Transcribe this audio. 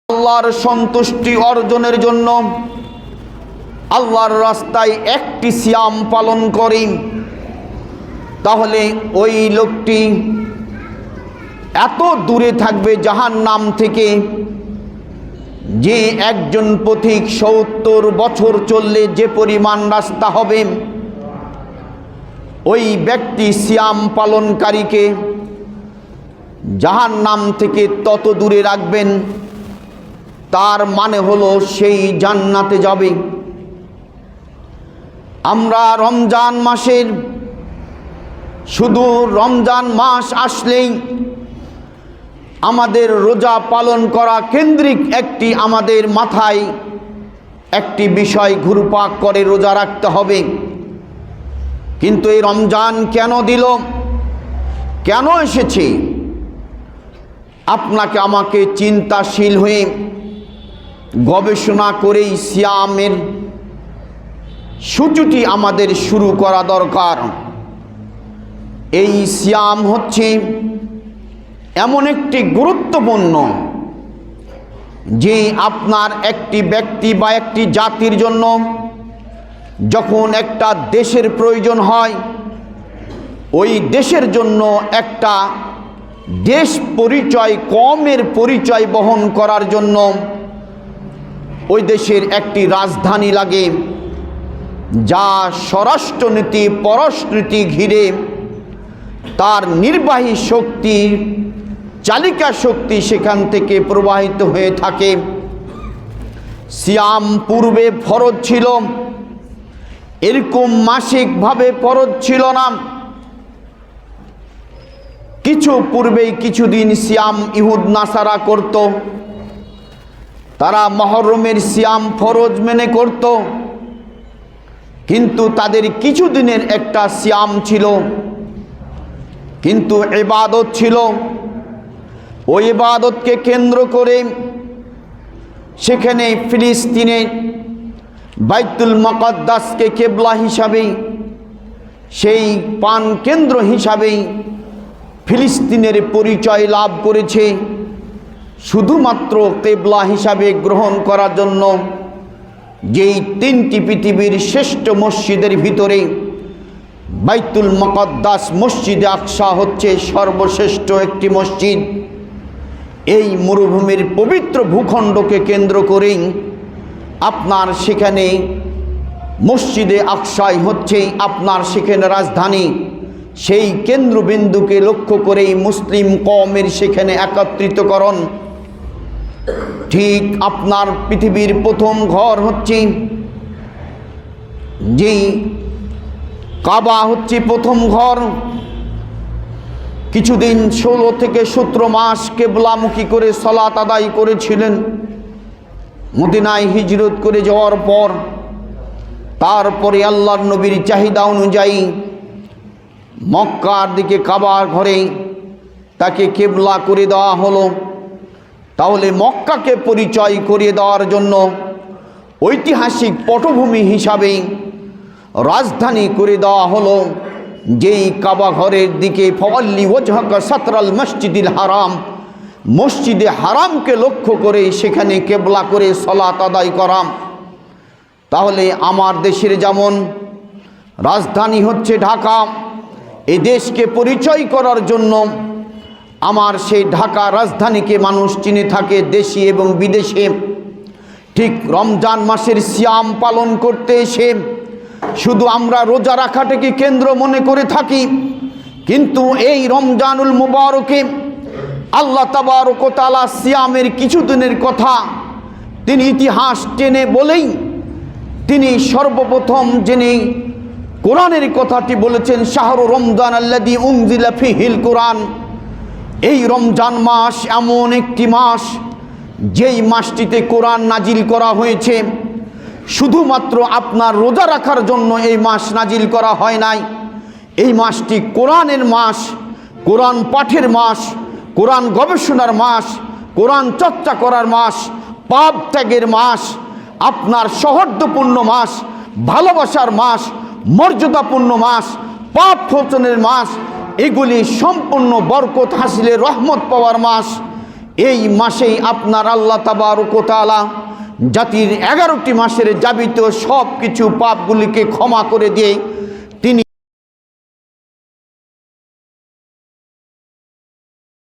আল্লাহর সন্তুষ্টি অর্জনের জন্য আল্লাহর রাস্তায় একটি সিয়াম পালন করে, তাহলে ওই লোকটি এত দূরে থাকবে জাহান্নাম থেকে যে একজন পথিক ৭০ বছর চললে যে পরিমাণ রাস্তা হবে, ওই ব্যক্তি সিয়াম পালনকারীকে জাহান্নাম থেকে তত দূরে রাখবেন। তার মানে হলো সেই জান্নাতে যাবে। আমরা রমজান মাসের শুধু রমজান মাস আসলেই আমাদের রোজা পালন করা কেন্দ্রিক একটি আমাদের মাথায় একটি বিষয় ঘুরপাক করে রোজা রাখতে হবে। কিন্তু এই রমজান কেন দিল, কেন এসেছে, আপনাকে আমাকে চিন্তাশীল হয়ে গবেষণা করেই সিয়ামের সূচিটি আমাদের শুরু করা দরকার। এই সিয়াম হচ্ছে এমন একটি গুরুত্বপূর্ণ যে আপনার একটি ব্যক্তি বা একটি জাতির জন্য যখন একটা দেশের প্রয়োজন হয়, ওই দেশের জন্য একটা দেশ পরিচয়, কমের পরিচয় বহন করার জন্য ওই দেশের একটি রাজধানী লাগে, যা স্বরাষ্ট্রনীতি পররাষ্ট্রনীতি ঘিরে তার নির্বাহী শক্তি, চালিকা শক্তি সেখান থেকে প্রবাহিত হয়ে থাকে। সিয়াম পূর্বে ফরজ ছিল, এরকম মাসিকভাবে ফরজ ছিল না। কিছু পূর্বেই কিছুদিন সিয়াম ইহুদ নাসারা করত, তারা মহরমের সিয়াম ফরজ মেনে করত, কিন্তু তাদের কিছুদিনের একটা সিয়াম ছিল, কিন্তু ইবাদত ছিল। ওই ইবাদতকে কেন্দ্র করে সেখানে ফিলিস্তিনে বাইতুল মুকাদ্দাসকে কিবলা হিসাবে, সেই পান কেন্দ্র হিসাবেই ফিলিস্তিনের পরিচয় লাভ করেছে, শুধুমাত্র কিবলা হিসাবে গ্রহণ করার জন্য। যেই তিনটি পৃথিবীর শ্রেষ্ঠ মসজিদের ভিতরে বাইতুল মুকাদ্দাস মসজিদে আকসা হচ্ছে সর্বশ্রেষ্ঠ একটি মসজিদ। এই মরুভূমির পবিত্র ভূখণ্ডকে কেন্দ্র করেই আপনার সেখানে মসজিদে আকসাই হচ্ছে আপনার সেখানে রাজধানী। সেই কেন্দ্রবিন্দুকে লক্ষ্য করেই মুসলিম কওমের সেখানে একত্রিতকরণ। ঠিক আপনার পৃথিবীর প্রথম ঘর হচ্ছে, যেই কাবা হচ্ছে প্রথম ঘর। কিছুদিন 16 থেকে 17 মাস কিবলামুখী করে সালাত আদায় করেছিলেন। মদিনায় হিজরত করে যাওয়ার পর তারপরে আল্লাহর নবীর চাহিদা অনুযায়ী মক্কার দিকে কাবার ঘরে তাকে কিবলা করে দেওয়া হলো। তাহলে মক্কাকে পরিচয় করিয়ে দেওয়ার জন্য ঐতিহাসিক পটভূমি হিসাবে রাজধানী করে দেওয়া হলো, যেই কাবা ঘরের দিকে ফাওয়াল্লি ওয়াজহাকা সাতরাল মসজিদিল হারাম, মসজিদে হারামকে লক্ষ্য করে সেখানে কিবলা করে সালাত আদায় করা। তাহলে আমার দেশের যেমন রাজধানী হচ্ছে ঢাকা, এই দেশকে পরিচয় করার জন্য আমার সেই ঢাকা রাজধানীকে মানুষ চিনে থাকে দেশি এবং বিদেশে। ঠিক রমজান মাসের সিয়াম পালন করতে এসে শুধু আমরা রোজা রাখাটাকে কেন্দ্র মনে করে থাকি, কিন্তু এই রমজানুল মুবারকে আল্লাহ তাবারক ওয়া তাআলা সিয়ামের কিছুদিনের কথা তিনি ইতিহাস টেনে বলেই তিনি সর্বপ্রথম যিনি কোরআনের কথাটি বলেছেন, শাহরু রমজান আল্লাযী উনজিলা ফীহিল কোরআন। এই রমজান মাস এমন একটি মাস যেই মাসটিতে কোরআন নাজিল করা হয়েছে। শুধুমাত্র আপনার রোজা রাখার জন্য এই মাস নাজিল করা হয় নাই। এই মাসটি কোরআনের মাস, কোরআন পাঠের মাস, কোরআন গবেষণার মাস, কোরআন চর্চা করার মাস, পাপ ত্যাগের মাস, আপনার সৌহার্দ্যপূর্ণ মাস, ভালোবাসার মাস, মর্যাদাপূর্ণ মাস, পাপ মোচনের মাস, এগুলি সম্পূর্ণ বরকত হাসিলের রহমত পাওয়ার মাস। এই মাসেই আপনার আল্লাহ তাবারক ওয়া তাআলা জাতির 11টি মাসের যাবিত সব কিছু পাপগুলিকে ক্ষমা করে দিয়ে